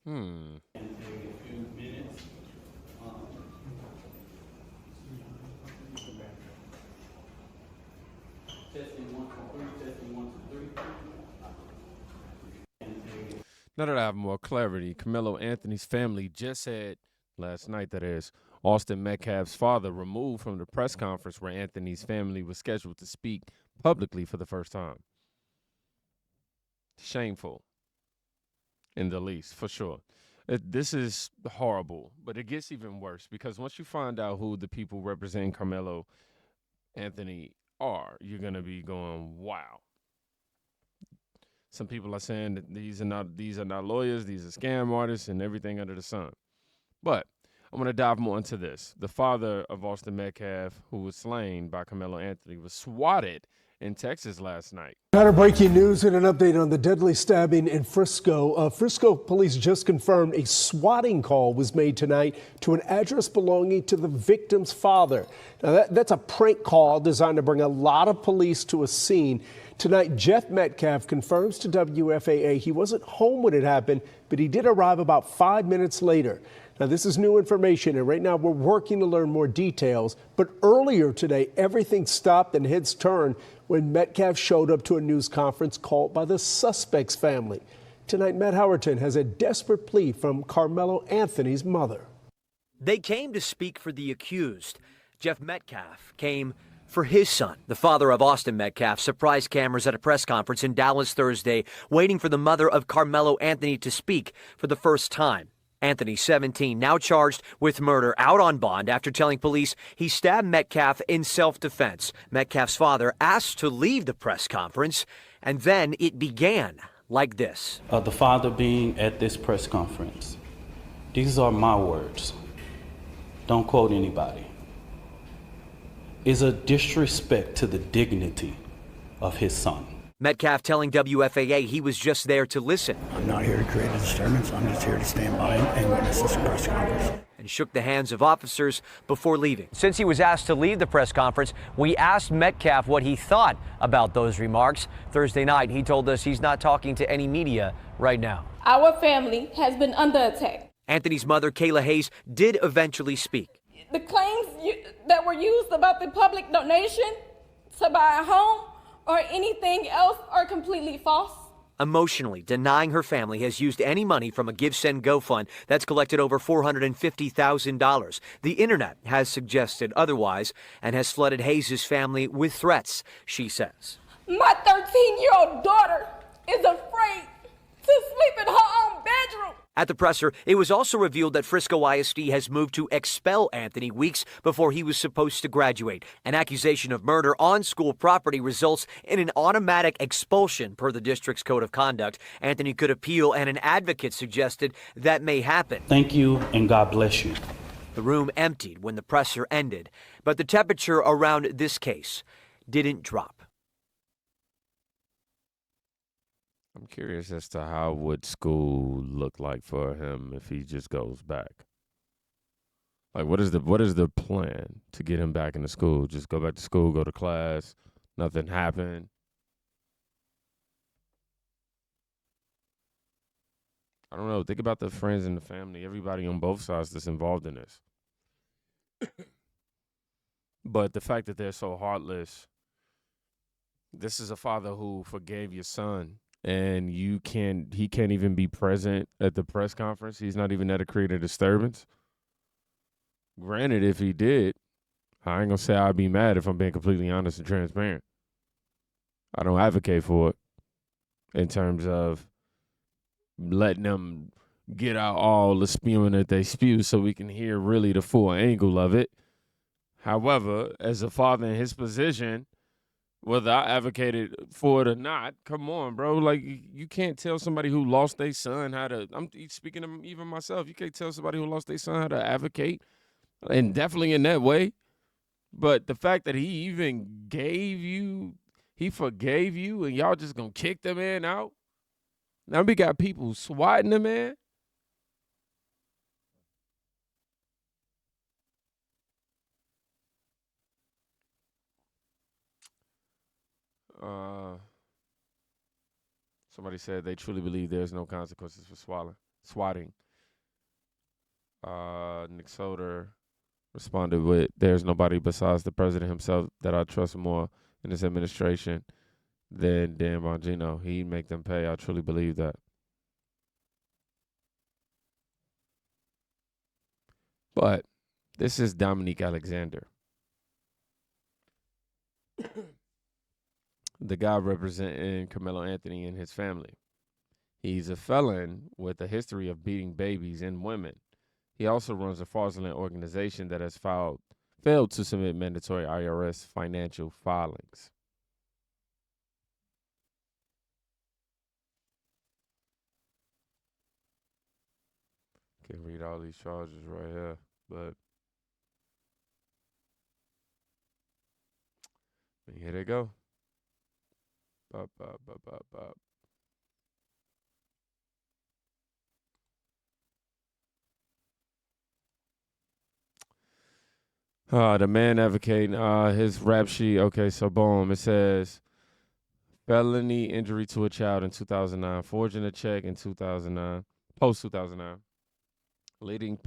Hmm. And take a few minutes. Testing 1, 2, 3, testing 1, 2, 3. Now that I have more clarity, Carmelo Anthony's family just had, last night that is, Austin Metcalf's father removed from the press conference where Anthony's family was scheduled to speak publicly for the first time. Shameful, in the least, for sure. This is horrible, but it gets even worse because once you find out who the people representing Carmelo Anthony are, you're going to be going, wow. Some people are saying that these are not lawyers, these are scam artists and everything under the sun. But I'm going to dive more into this. The father of Austin Metcalf, who was slain by Carmelo Anthony, was swatted in Texas last night. Kind of breaking news and an update on the deadly stabbing in Frisco. Frisco police just confirmed a swatting call was made tonight to an address belonging to the victim's father. Now that's a prank call designed to bring a lot of police to a scene. Tonight, Jeff Metcalf confirms to WFAA he wasn't home when it happened, but he did arrive about 5 minutes later. Now, this is new information, and right now we're working to learn more details. But earlier today, everything stopped and heads turned when Metcalf showed up to a news conference called by the suspect's family. Tonight, Matt Howerton has a desperate plea from Carmelo Anthony's mother. They came to speak for the accused. Jeff Metcalf came for his son. The father of Austin Metcalf surprised cameras at a press conference in Dallas Thursday, waiting for the mother of Carmelo Anthony to speak for the first time. Anthony, 17, now charged with murder, out on bond after telling police he stabbed Metcalf in self-defense. Metcalf's father asked to leave the press conference, and then it began like this. The father being at this press conference. These are my words. Don't quote anybody. Is a disrespect to the dignity of his son. Metcalf telling WFAA he was just there to listen. I'm not here to create a disturbance. I'm just here to stand by and witness this press conference. And shook the hands of officers before leaving. Since he was asked to leave the press conference, we asked Metcalf what he thought about those remarks. Thursday night, he told us he's not talking to any media right now. Our family has been under attack. Anthony's mother, Kayla Hayes, did eventually speak. The claims that were used about the public donation to buy a home or anything else are completely false. Emotionally denying her family has used any money from a GiveSend GoFund that's collected over $450,000. The internet has suggested otherwise and has flooded Hayes' family with threats, she says. My 13-year-old daughter is afraid to sleep in her own bedroom. At the presser, it was also revealed that Frisco ISD has moved to expel Anthony weeks before he was supposed to graduate. An accusation of murder on school property results in an automatic expulsion per the district's code of conduct. Anthony could appeal, and an advocate suggested that may happen. Thank you, and God bless you. The room emptied when the presser ended, but the temperature around this case didn't drop. I'm curious as to how would school look like for him if he just goes back. Like, what is the plan to get him back into school? Just go back to school, go to class, nothing happened. I don't know. Think about the friends and the family, everybody on both sides that's involved in this. But the fact that they're so heartless, this is a father who forgave your son. And he can't even be present at the press conference. He's not even there to create a disturbance. Granted, if he did, I ain't gonna say I'd be mad if I'm being completely honest and transparent. I don't advocate for it in terms of letting them get out all the spewing that they spew so we can hear really the full angle of it. However, as a father in his position, whether I advocated for it or not, come on, bro. Like, you can't tell somebody who lost their son how to, I'm speaking to even myself, you can't tell somebody who lost their son how to advocate, and definitely in that way. But the fact that he even he forgave you, and y'all just gonna kick the man out? Now we got people swatting the man. Somebody said they truly believe there's no consequences for swatting. Nick Soder responded with, "There's nobody besides the president himself that I trust more in this administration than Dan Bongino. He'd make them pay. I truly believe that." But this is Dominique Alexander, the guy representing Carmelo Anthony and his family. He's a felon with a history of beating babies and women. He also runs a fraudulent organization that has failed to submit mandatory IRS financial filings. Can read all these charges right here, but here they go. Bop, bop, bop, bop, bop. The man advocating his rap sheet. Okay, so boom, it says felony injury to a child in 2009, forging a check in 2009, post 2009, leading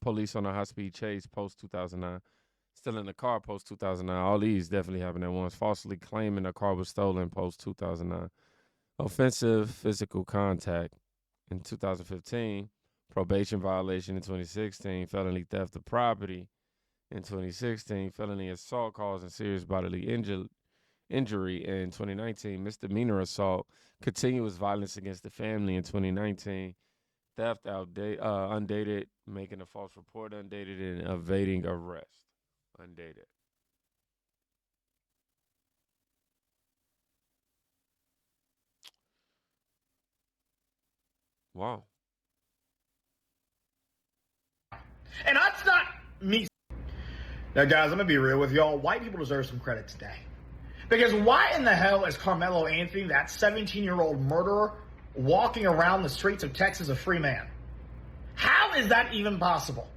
police on a high-speed chase post 2009, still in the car post 2009. All these definitely happened at once. Falsely claiming a car was stolen post 2009, offensive physical contact in 2015, probation violation in 2016, felony theft of property in 2016, felony assault causing serious bodily injury in 2019, misdemeanor assault, continuous violence against the family in 2019, theft undated, making a false report undated, and evading arrest undated. Wow. And that's not me. Now, guys, I'm going to be real with y'all. White people deserve some credit today. Because why in the hell is Carmelo Anthony, that 17-year-old murderer, walking around the streets of Texas a free man? How is that even possible?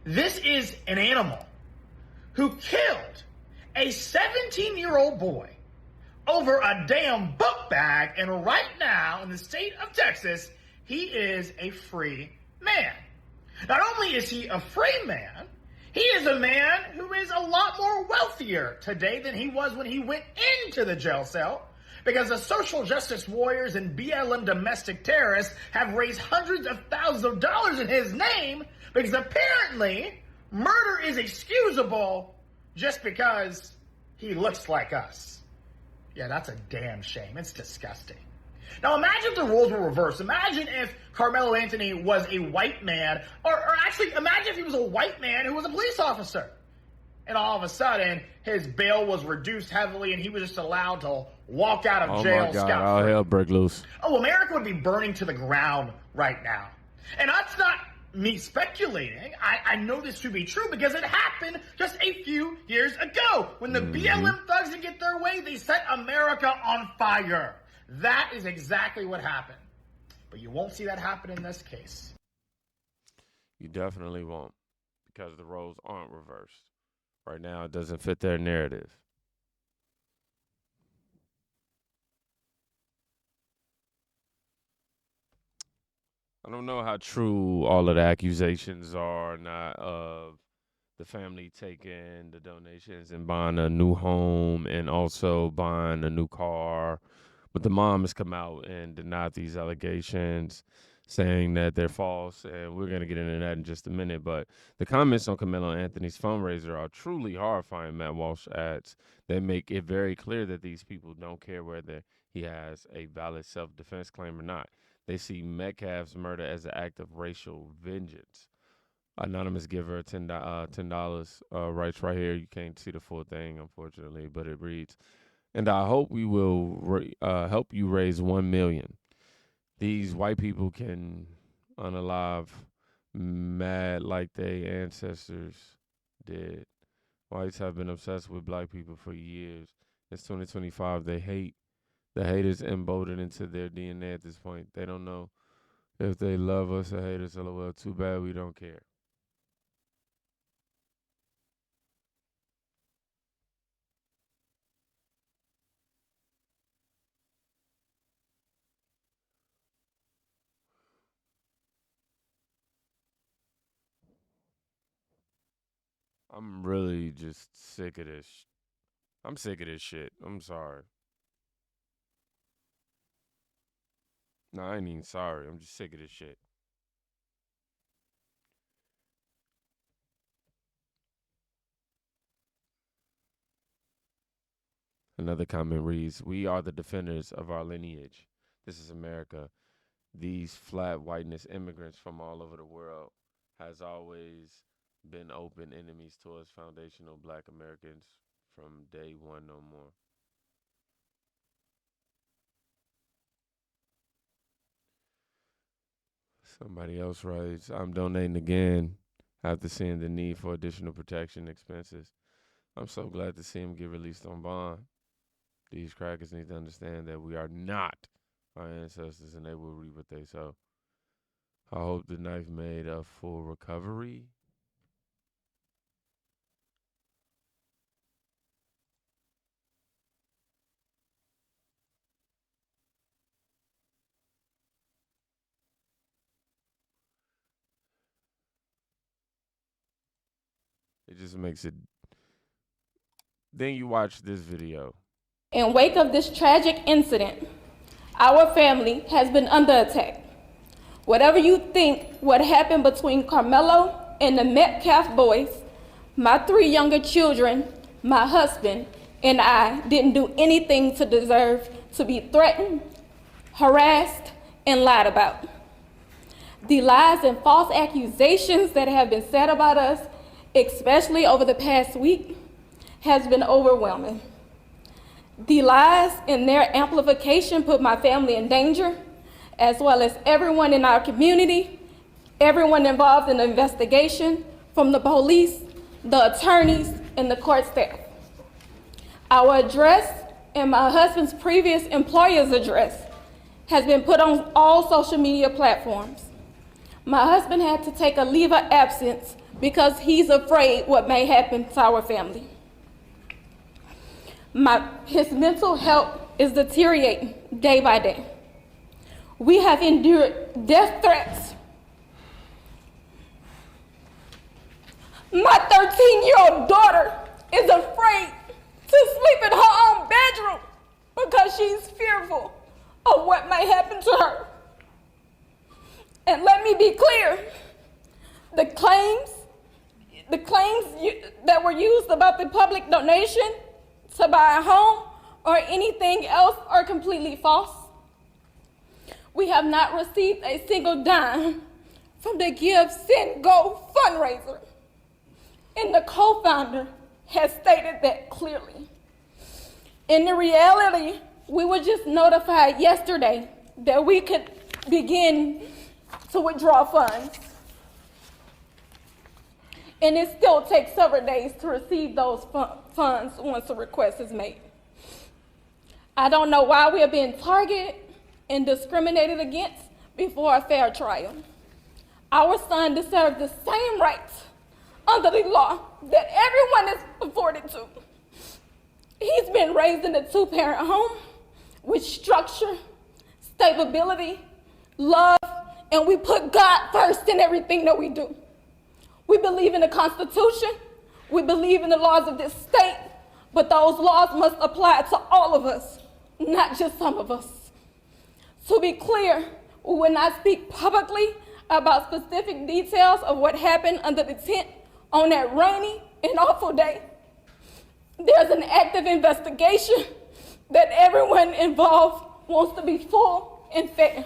This is an animal who killed a 17-year-old boy over a damn book bag, and right now in the state of Texas, he is a free man. Not only is he a free man, he is a man who is a lot more wealthier today than he was when he went into the jail cell, because the social justice warriors and BLM domestic terrorists have raised hundreds of thousands of dollars in his name, because apparently murder is excusable just because he looks like us. Yeah, that's a damn shame. It's disgusting. Now imagine if the roles were reversed. Imagine if Carmelo Anthony was a white man, or actually imagine if he was a white man who was a police officer. And all of a sudden, his bail was reduced heavily and he was just allowed to walk out of jail scot-free. Oh my God, all hell break loose. Oh, America would be burning to the ground right now. And that's not me speculating. I know this to be true because it happened just a few years ago. When the BLM thugs didn't get their way, they set America on fire. That is exactly what happened. But you won't see that happen in this case. You definitely won't, because the roles aren't reversed. Right now, it doesn't fit their narrative. I don't know how true all of the accusations are or not of the family taking the donations and buying a new home and also buying a new car. But the mom has come out and denied these allegations, saying that they're false, and we're going to get into that in just a minute. But the comments on Carmelo Anthony's fundraiser are truly horrifying, Matt Walsh adds. They make it very clear that these people don't care whether he has a valid self-defense claim or not. They see Metcalf's murder as an act of racial vengeance. Anonymous giver, $10 writes right here. You can't see the full thing, unfortunately, but it reads, "And I hope we will help you raise 1 million. These white people can unalive mad like their ancestors did. Whites have been obsessed with black people for years. It's 2025. They hate. The hate is emboldened into their DNA at this point. They don't know if they love us or hate us. LOL. Too bad we don't care." I'm really just sick of this. I'm sick of this shit. I'm sorry. No, I ain't even sorry. I'm just sick of this shit. Another comment reads, "We are the defenders of our lineage. This is America. These flat whiteness immigrants from all over the world has always been open enemies towards foundational black Americans from day one no more." Somebody else writes, "I'm donating again after seeing the need for additional protection expenses. I'm so glad to see him get released on bond. These crackers need to understand that we are not our ancestors and they will reap what they sow. I hope the knife made a full recovery." It just makes it. Then you watch this video. In wake of this tragic incident, our family has been under attack. Whatever you think what happened between Karmelo and the Metcalf boys, my 3 younger children, my husband, and I didn't do anything to deserve to be threatened, harassed, and lied about. The lies and false accusations that have been said about us, especially over the past week, has been overwhelming. The lies and their amplification put my family in danger, as well as everyone in our community, everyone involved in the investigation, from the police, the attorneys, and the court staff. Our address and my husband's previous employer's address has been put on all social media platforms. My husband had to take a leave of absence because he's afraid what may happen to our family. His mental health is deteriorating day by day. We have endured death threats. My 13-year-old daughter is afraid to sleep in her own bedroom because she's fearful of what may happen to her. And let me be clear, the claims that were used about the public donation to buy a home or anything else are completely false. We have not received a single dime from the Give, Send, Go fundraiser. And the co-founder has stated that clearly. In the reality, we were just notified yesterday that we could begin to withdraw funds. And it still takes several days to receive those funds once a request is made. I don't know why we are being targeted and discriminated against before a fair trial. Our son deserves the same rights under the law that everyone is afforded to. He's been raised in a 2-parent home with structure, stability, love, and we put God first in everything that we do. We believe in the Constitution, we believe in the laws of this state, but those laws must apply to all of us, not just some of us. To be clear, we will not speak publicly about specific details of what happened under the tent on that rainy and awful day. There's an active investigation that everyone involved wants to be full and fair.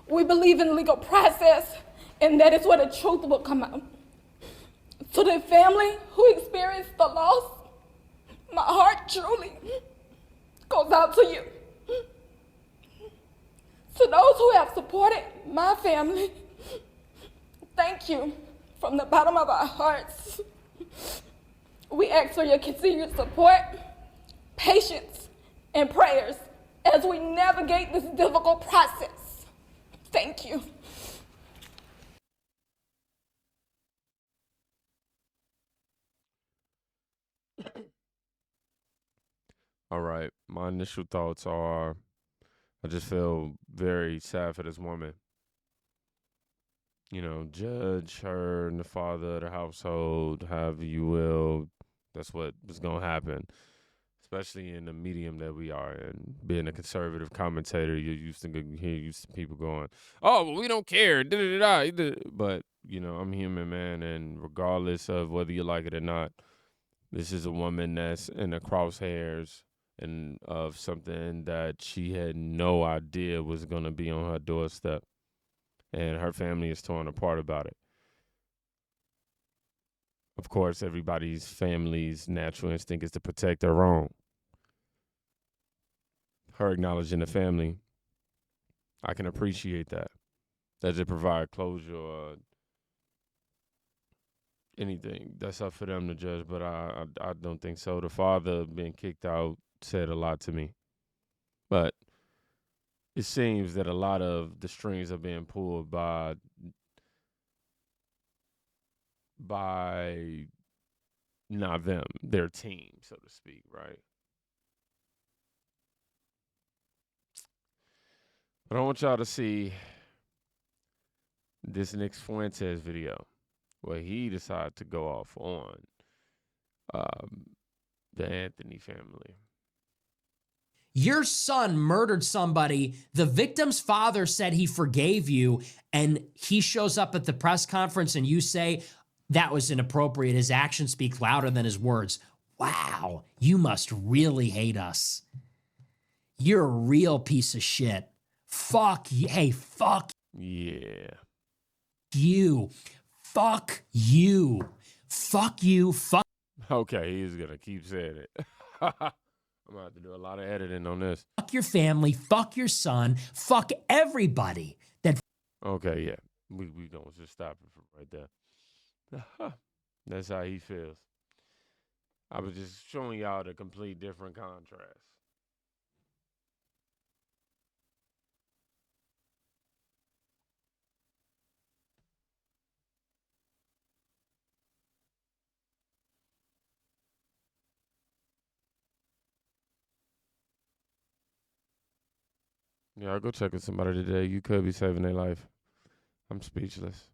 We believe in legal process, and that is where the truth will come out. To the family who experienced the loss, my heart truly goes out to you. To those who have supported my family, thank you from the bottom of our hearts. We ask for your continued support, patience, and prayers as we navigate this difficult process. Thank you. All right. My initial thoughts are I just feel very sad for this woman. judge her and the father of the household, however you will. That's what was going to happen, especially in the medium that we are in. Being a conservative commentator, you're used to people going, oh, well, we don't care, da-da-da-da. But, I'm a human, man, and regardless of whether you like it or not, this is a woman that's in the crosshairs and of something that she had no idea was going to be on her doorstep. And her family is torn apart about it. Of course, everybody's family's natural instinct is to protect their own. Her acknowledging the family, I can appreciate that. Does it provide closure or anything? That's up for them to judge, but I don't think so. The father being kicked out said a lot to me. But it seems that a lot of the strings are being pulled by not them, their team, so to speak, right? But I want y'all to see this Nick Fuentes video where he decided to go off on the Anthony family. Your son murdered somebody. The victim's father said he forgave you, and he shows up at the press conference and you say that was inappropriate. His actions speak louder than his words. Wow, you must really hate us. You're a real piece of shit. Fuck you. Hey, fuck Yeah. you. Fuck you. Fuck you. Fuck. Okay, he's going to keep saying it. I'm going to have to do a lot of editing on this. Fuck your family. Fuck your son. Fuck everybody. Okay, yeah. We going to just stop it right there. That's how he feels. I was just showing y'all the complete different contrast. Yeah, I'll go check with somebody today. You could be saving their life. I'm speechless.